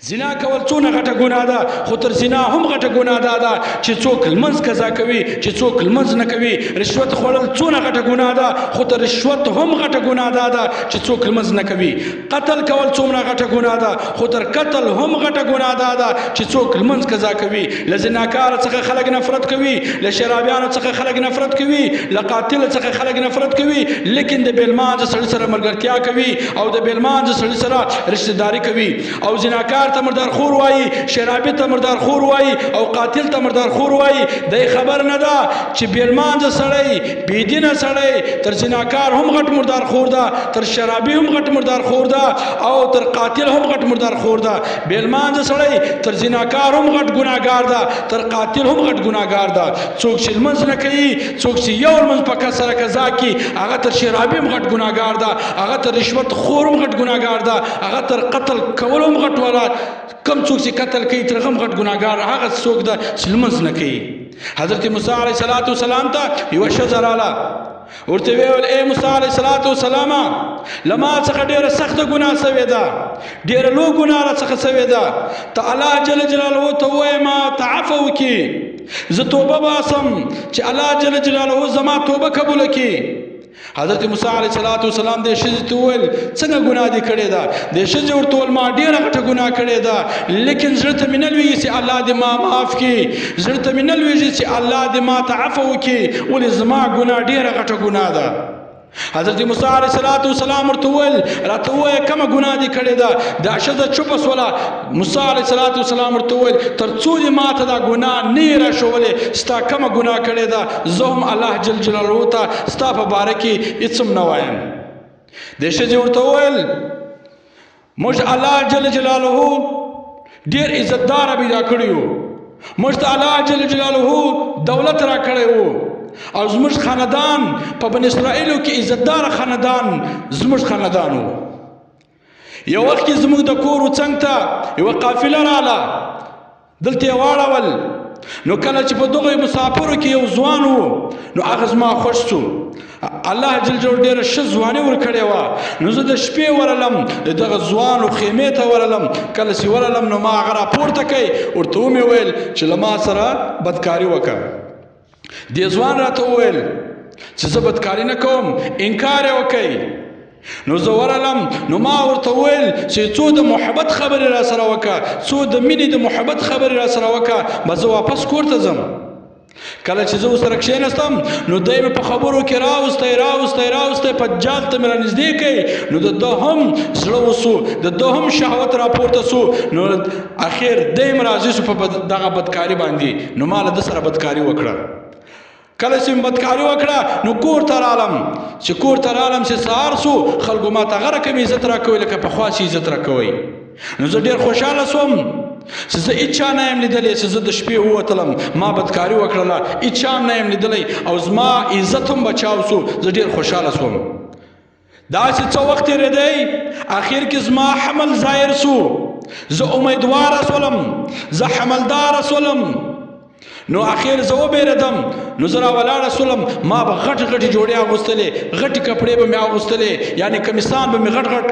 زنا کول څونه غټه ګناه ده، خو تر زنا هم غټه ګناه ده چې څوک لمونځ قضا کوي، چې څوک لمونځ نه کوي. رشوت خوړل څونه غټه ګناه ده، خو تر رشوت هم غټه ګناه ده چې څوک لمونځ نه کوي. قتل کول څومره غټه ګناه ده، خو تر قتل هم غټه ګناه ده چې څوک لمونځ قضا کوي. له زناکار څخه خلک نفرت کوي، له شرابیانو څخه خلک نفرت کوي، له قاتل څخه خلک نفرت کوي، لیکن د بیلمانځ سړي سره ملګرتیا کوي او د بیلمانځ سړي سره رشتہ داری کوي. او زناکار ته مردار خور وایي، شرابي ته مردار خور وایي او قاتل ته مردار خور وایي. د خبر نه ده چې بیلمانځ سړی بېدینه سړی تر زناکار هم غټ مردار خور ده، تر شرابي هم غټ مردار خور ده او تر قاتل هم غټ مردار خور ده. بیلمانځ سړی تر زناکار هم غټ ګناهګار ده، تر قاتل هم غټ ګناهګار ده. څوک چې لمونځ نه کوي، څوک چې یو لمونځ په کس سره قضا کړي، هغه تر شرابي هم غټ ګناهګار ده، هغه تر رشوت خور هم غټ ګناهګار ده، هغه تر قتل کولو هم غټ ولا کم څوک چې قتل کوي تر هم غټ ګناهګار هغه څوک ده چې لمونځ نه کوي. حضرت موسی علیه السلام ته یوه ښځه راله، ورته ویل ای موسی علیه السلام له ما څخه ډېره سخته ګناه سوې ده، ډېره لوی ګناه راڅخه سوې ده. ته الله جل جلاله ته ووایې ما ته عفو وکړي، زه توبه باسم چې الله جل جلاله زما توبه قبوله کړي. حضرت موسی علیه السلام دې ښځې ته وویل څنګه ګناه دې کړې ده؟ دې ښځې ورته وویل ما ډېره غټه ګناه کړې ده، لیکن زړه ته مې نه لوېږي چې الله دې ما معاف کړي، زړه ته مې نه لوېږي چې الله دې ما ته عفو وکړي، ولې زما ګناه ډېره غټه ګناه ده. حضرت موسی علیه السلام ورته وویل راته ووایه کومه ګناه دې کړې ده؟ دا ښځه چوپه سوله. موسی علیه السلام ورته وویل تر څو دې ما ته دا ګناه نه یې راښولې ستا کومه ګناه کړې ده، زه هم الله جل جلاله ته ستا په باره کې هېڅ هم نه وایم. دې ښځې ورته وویل موږ الله جل جلاله ډېر عزتداره پیدا کړي وو، موږ ته الله جل جلاله دولت را کړی وو او زموږ خاندان په بني اسرائیلو کې عزتدار خاندان زموږ خاندان وو. یو وخت کې زموږ د کور څنګ ته یوه قافله راله، دلته یې واړول. نو کله چې په دغو مسافرو کې یو ځوان و، نو هغه زما خوښ شو. الله جل جلاله ډېره ښه ځواني ورکړې وه. نو زه د شپې ورلم د دغه ځوانو خیمې ته ورلم. کله چې ورلم نو ما هغه راپورته کړی، ورته ومې ویل چې له ما سره بدکاري وکړه. دې ځوان راته وویل چې زه بدکاري نه کوم، انکار یې وکړئ. نو زه ورغلم، نو ما ورته وویل چې څو د محبت خبرې را سره وکړه، څو د مینې د محبت خبرې را سره وکړه، به زه واپس کور ته ځم. کله چې زه ورسره کښېنستم نو دی مې په خبرو کې راوستی په جال ته مې رانږدې کړی. نو د ده هم زړه وسو، د ده هم شهوت راپورته سو. نو اخر دی هم راضي سو په دغه بدکاري باندې. نو ما له ده سره بدکاري وکړه. کله چې مې بدکاري وکړه نو کور ته رالم. چې کور ته رالم چې سهار سو، خلکو ما ته هغه رقم عزت راکوي لکه پخوا چې عزت راکوئ. نو زه ډېر خوشحاله سوم چې زه هېچا نه یم لیدلی چې زه د شپې ووتلم ما بدکاري وکړله، هېچا هم نه یم لیدلی او زما عزت هم بچاو سو. زه ډېر خوشحاله سوم. داسې څه وخت تېرېدی، اخر کې زما حمل ظاهر سو. زه امیدواره سولم، زه حملداره سولم. نو اخر زه وبېرېدم. نو زه راولاړه سولم. ما به غټې غټې جوړې اغوستلې، غټې کپړې به مې اغوستلې، یعنې کمیسان به مې غټ غټ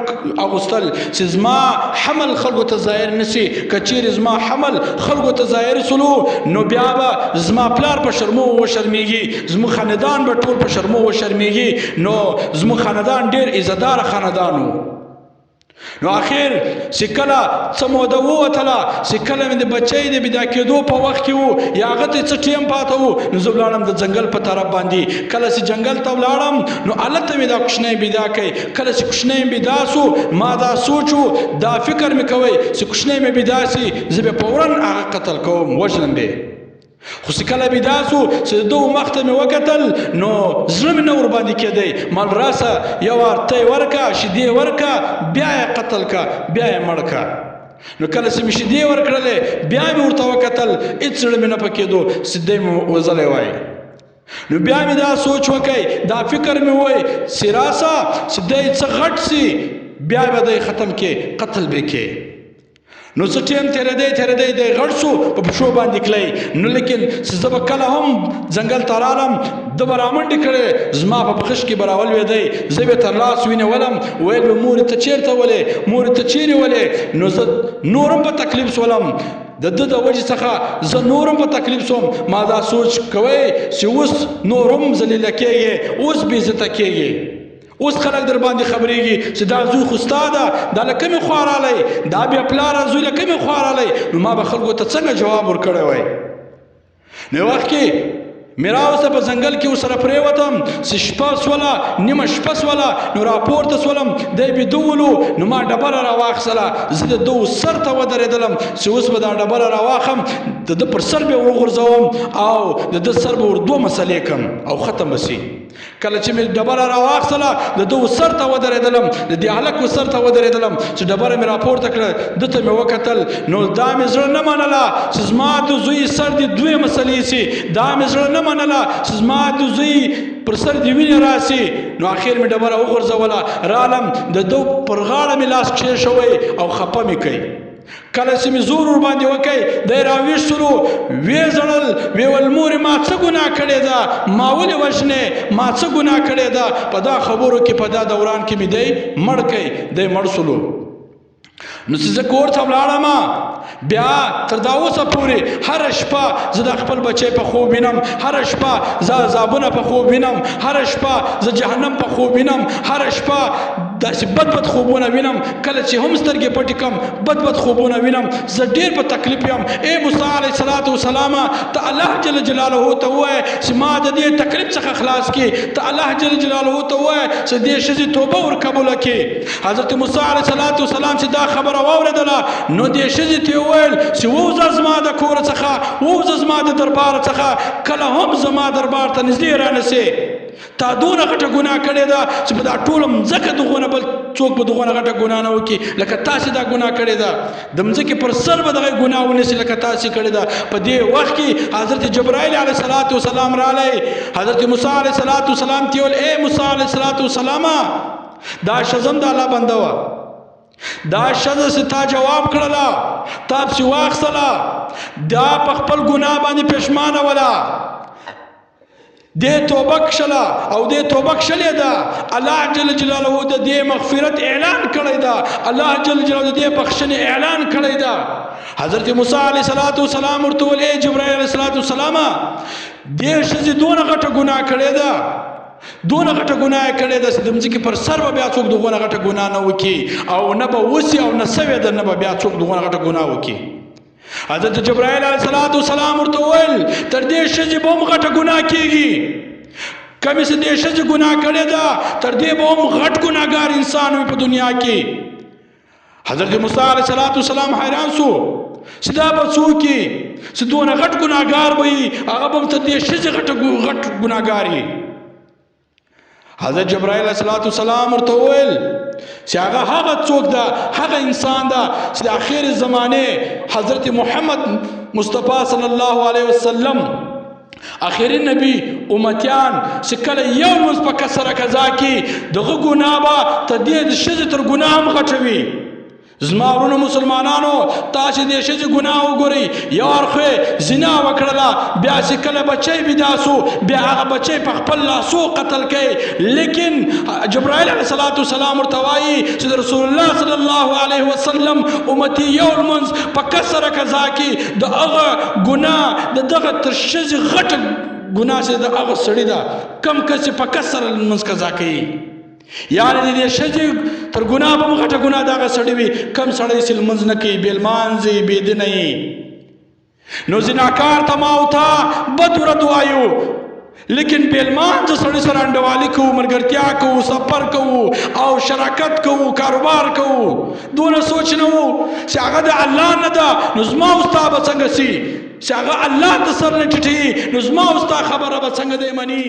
اغوستل چې زما حمل خلکو ته ظاهر نه شي. که چیرې زما حمل خلکو ته ظاهر سلو نو بیا به زما پلار په شرمو وشرمېږي، زموږ خاندان به ټول په شرمو وشرمېږي. نو زموږ خاندان ډېر عزتداره خاندان و. نو اخر چې کله څه موده ووتله، چې کله مې د بچی د بېدا کېدو په وخت کې و یا هغه ته څه ټیم پاته و، نو زه ولاړم د ځنګل په طرف باندې. کله چې جنګل ته ولاړم نو هلته مې دا کوچنی بېدا کړی. کله چې کوچنی مې بېدا سو ما دا سوچ و، دا فکر مې کوی چې کوچنی مې بېدا سي زه به فورا هغه قتل کوم، وژنم به. خو چې کله بېدا سو چې د دغو مخ ته مې وکتل نو زړه مې نه ورباندې کېدی. مال راسه یو ارتی ورکه، شیدې ورکه، بیا یې قتل که، بیا یې مړ که. نو کله چې مې شیدې ورکړلې بیا مې ورته وکتل، هېڅ زړه مې نه پکېدو چې دی مې وژلی وای. نو بیا مې دا سوچ وکړی، دا فکر مې ووی چې راسه چې دی څه غټ سي بیا به دی ختم کې، قتل به کې. نو څه ټیم تېرېدی دی غټ شو په پښو باندې کلی نو لیکن چې زه به کله هم ځنګل ته رالم ده به رامنډې کړې زما په بخش کې به راولوېدی زه به یې تر لاس ونیولم ویل به مورې ته چېرته ولې مورې ته چیرې ولې نو زه نور هم په تکلیف شولم د ده د وجې څخه زه نور هم په تکلیف شوم ما دا سوچ کوئ چې اوس نور هم ذلیله کېږې اوس بې عزته کېږې اوس خلک در باندې خبرېږي چې دا زوی خو ستا ده دا له کومې خوا رالی دا بیا پلاره زوی له کومې خوا رالی نو ما به خلکو ته څنګه جواب ورکړی وای نو وخت کې مې راوسته په ځنګل کې ورسره پرېوتم چې شپه سوله نیمه شپه سوله نو راپورته سولم دی بې دولو نو ما ډبره راواخیستله زه د ده سر ته ودرېدلم چې اوس به دا ډبره راواخم د ده پر سر به وغورځوم او د ده سر به ور دوه مسلې کړم او ختم به سي کله چې مې ډبره راواخیستله د ده سر ته ودرېدلم د دې هلک سر ته ودرېدلم چې ډبره مې راپورته کړه ده ته مې وکتل نو دا مې زړه نه منله چې زما د زوی سر دې دوې مسلې سي دا مې زړه نه منله چې زما د زوی پر سر دې وینې راسي نو اخر مې ډبره وغورځوله رالم د ده پر غاړه مې لاس کښېښوی او خپه مې کوي کله چې مې زور ور باندې وکړ دی راویښتلو ویې ژړل ویې ویل مورې ما څه ګناه کړې ده ما ولې وژنې ما څه ګناه کړې ده په دا خبرو کې په دا دوران کې مې دی مړ کړی دی مړ سولو نو چې زه کور ته ولاړم بیا تر دا اوسه پورې هره شپه زه د خپل بچی په خوب وینم هره شپه زه عذابونه په خوب وینم هره شپه زه جهنم په خوب وینم هره شپه داسې بد خوبونه وینم کله چې هم سترګې پټې کړم بد خوبونه وینم زه ډېر په تکلیف یم ای موسی علیه السلام ته الله جل جلاله ته ووایه چې ما د دې تکلیف څخه خلاص کړي ته الله جل جلاله ته ووایه چې دې ښځې توبه ورقبوله کړي حضرت موسی علیه السلام چې دا خبره واورېدله نو دې ښځې ته یې وویل چې ووځه زما د کوره څخه ووځه زما د درباره څخه کله هم زما دربار ته نږدې رانسې تا دونه غټه ګناه کړې ده چې په دا ټوله مځکه دغونه بل څوک به دغونه غټه ګناه نه وکړي لکه تاسې دا ګناه کړې ده د مځکې پر سر به دغه ګناه ونیسي لکه تاسې کړې ده په دې وخت کې حضرت جبرائیل علیه السلام رالی حضرت موسی علیه السلام ته ویل ای موسی علیه السلام دا ښځه هم د الله بنده وه دا ښځه چې تا جواب کړله تا پسې واخیستله دا په خپل ګناه باندې پښیمانه وله دې توبه کښله او دې توبه کښلې ده الله جل جلاله د دې مغفرت اعلان کړی ده الله جل جلاله د دې بخښنې اعلان کړی ده حضرت موسی علیه السلام ورته ویل ای جبرائیل علیه السلام دې ښځې دونه غټه ګناه کړې ده دونه غټه ګناه کړې ده چې د مځکې پر سر به بیا څوک دغونه غټه ګناه نه وکړي او نه به وسي او نه سوې ده نه به بیا څوک دغونه غټه ګناه وکړي حضرت جبرائیل علیه السلام ورته وویل تر دې ښځې به هم غټه ګناه کېږي کمې چې دې ښځې ګناه کړې ده تر دې به هم غټ ګناهګار انسان وي په دنیا کې حضرت موسی علیه السلام حیران سو چې دا به څوک وي چې دونه غټ ګناهګار به وي هغه به تر دې ښځې غټ ګناهګار وي حضرت جبرائیل علیه السلام ورته وویل چې هغه څوک ده هغه انسان ده چې د آخر زمانه حضرت محمد مصطفی صلی الله علیه وسلم آخري نبی امتیان چې کله یو لمونځ په کسره قضا کړي دغه ګناه به تر دې د ښځې تر ګناه هم غټه وي زما ورونو مسلمانانو تاسې دې ښځې ګناه وګورئ یو اړخ زنا وکړله بیا چې کله بچی پیدا سو بیا هغه بچی په خپل لاسو قتل کوي لیکن جبرائیل علیه السلام ورته وایي چې د رسول الله صلی الله علیه وسلم امتي یو لمونځ په کسره قضا کړي د هغه ګناه د دغه تر ښځې غټه ګناه چې د هغه سړي ده کم کس چې په کسره لمونځ قضا کوي یعنې د ښځې تر ګناه به هم غټه ګناه دغه سړی وي کم سړی چې لمونځ نه کوي بې لمانځي بې دینه یي نو زناکار ته ما او تا بد ورځ وایو لیکن بې لمانځه سړي سره انډوالي کوو ملګرتیا کوو سفر کوو او شراکت کوو کاروبار کوو دونه سوچ نه وو چې هغه د الله نه ده نو زما او ستا به څنګه سي چې هغه الله ته سر نه ټیټوي نو زما او ستا خبره به څنګه دی مني